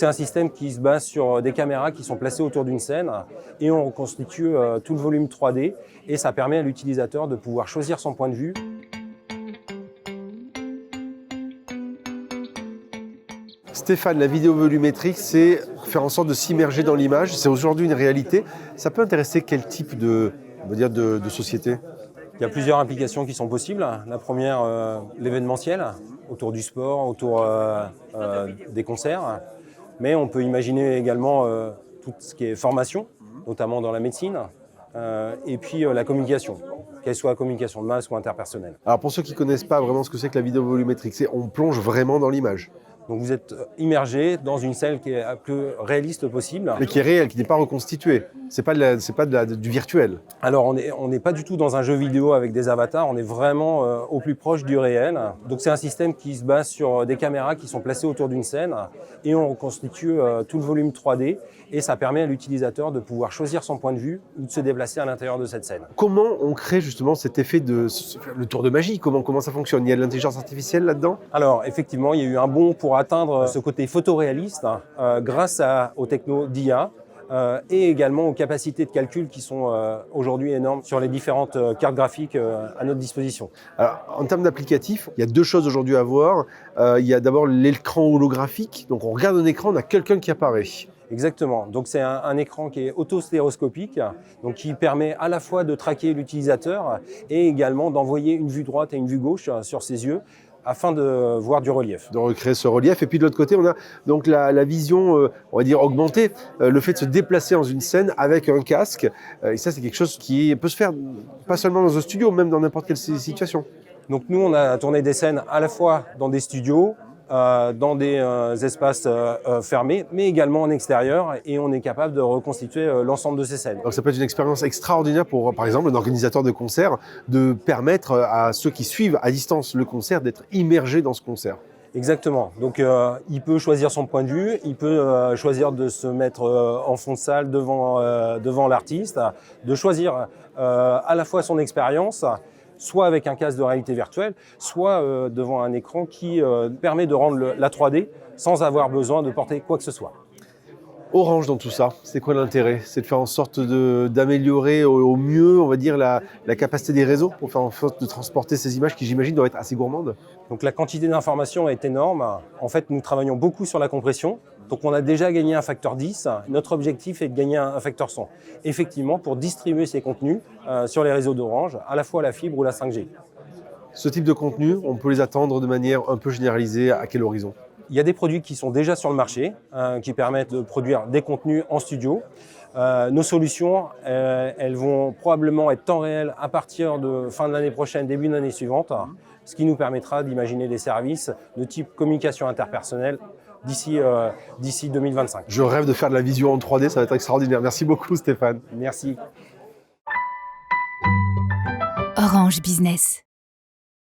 c'est un système qui se base sur des caméras qui sont placées autour d'une scène et on reconstitue tout le volume 3D et ça permet à l'utilisateur de pouvoir choisir son point de vue. Stéphane, la vidéo volumétrique, c'est faire en sorte de s'immerger dans l'image. C'est aujourd'hui une réalité. Ça peut intéresser quel type de société? Il y a plusieurs applications qui sont possibles. La première, l'événementiel, autour du sport, autour des concerts. Mais on peut imaginer également tout ce qui est formation, notamment dans la médecine, et puis la communication, qu'elle soit communication de masse ou interpersonnelle. Alors pour ceux qui ne connaissent pas vraiment ce que c'est que la vidéo volumétrique, c'est on plonge vraiment dans l'image. Donc vous êtes immergé dans une scène qui est la plus réaliste possible. Mais qui est réelle, qui n'est pas reconstituée. C'est pas du virtuel. Alors on n'est pas du tout dans un jeu vidéo avec des avatars, on est vraiment au plus proche du réel. Donc c'est un système qui se base sur des caméras qui sont placées autour d'une scène et on reconstitue tout le volume 3D et ça permet à l'utilisateur de pouvoir choisir son point de vue ou de se déplacer à l'intérieur de cette scène. Comment on crée justement cet effet le tour de magie? Comment ça fonctionne? Il y a de l'intelligence artificielle là-dedans? Alors effectivement, il y a eu un bond pour atteindre ce côté photoréaliste grâce aux technos d'IA. Et également aux capacités de calcul qui sont aujourd'hui énormes sur les différentes cartes graphiques à notre disposition. Alors, en termes d'applicatifs, il y a deux choses aujourd'hui à voir. Il y a d'abord l'écran holographique. Donc on regarde un écran, on a quelqu'un qui apparaît. Exactement. Donc c'est un écran qui est autostéroscopique, donc qui permet à la fois de traquer l'utilisateur et également d'envoyer une vue droite et une vue gauche sur ses yeux, afin de voir du relief. De recréer ce relief. Et puis de l'autre côté, on a donc la vision, on va dire, augmentée, le fait de se déplacer dans une scène avec un casque. Et ça, c'est quelque chose qui peut se faire pas seulement dans un studio, même dans n'importe quelle situation. Donc nous, on a tourné des scènes à la fois dans des studios, dans des espaces fermés, mais également en extérieur, et on est capable de reconstituer l'ensemble de ces scènes. Donc ça peut être une expérience extraordinaire pour, par exemple, un organisateur de concert, de permettre à ceux qui suivent à distance le concert d'être immergés dans ce concert. Exactement. Donc il peut choisir son point de vue, il peut choisir de se mettre en fond de salle devant l'artiste, de choisir à la fois son expérience, soit avec un casque de réalité virtuelle, soit devant un écran qui permet de rendre la 3D sans avoir besoin de porter quoi que ce soit. Orange dans tout ça, c'est quoi l'intérêt? C'est de faire en sorte d'améliorer au mieux, on va dire, la capacité des réseaux pour faire en sorte de transporter ces images qui, j'imagine, doivent être assez gourmandes. Donc la quantité d'informations est énorme. En fait, nous travaillons beaucoup sur la compression. Donc on a déjà gagné un facteur 10. Notre objectif est de gagner un facteur 100. Effectivement, pour distribuer ces contenus sur les réseaux d'Orange, à la fois la fibre ou la 5G. Ce type de contenu, on peut les attendre de manière un peu généralisée à quel horizon? Il y a des produits qui sont déjà sur le marché, qui permettent de produire des contenus en studio. Nos solutions, elles vont probablement être temps réel à partir de fin de l'année prochaine, début de l'année suivante, ce qui nous permettra d'imaginer des services de type communication interpersonnelle d'ici 2025. Je rêve de faire de la vision en 3D, ça va être extraordinaire. Merci beaucoup Stéphane. Merci. Orange Business.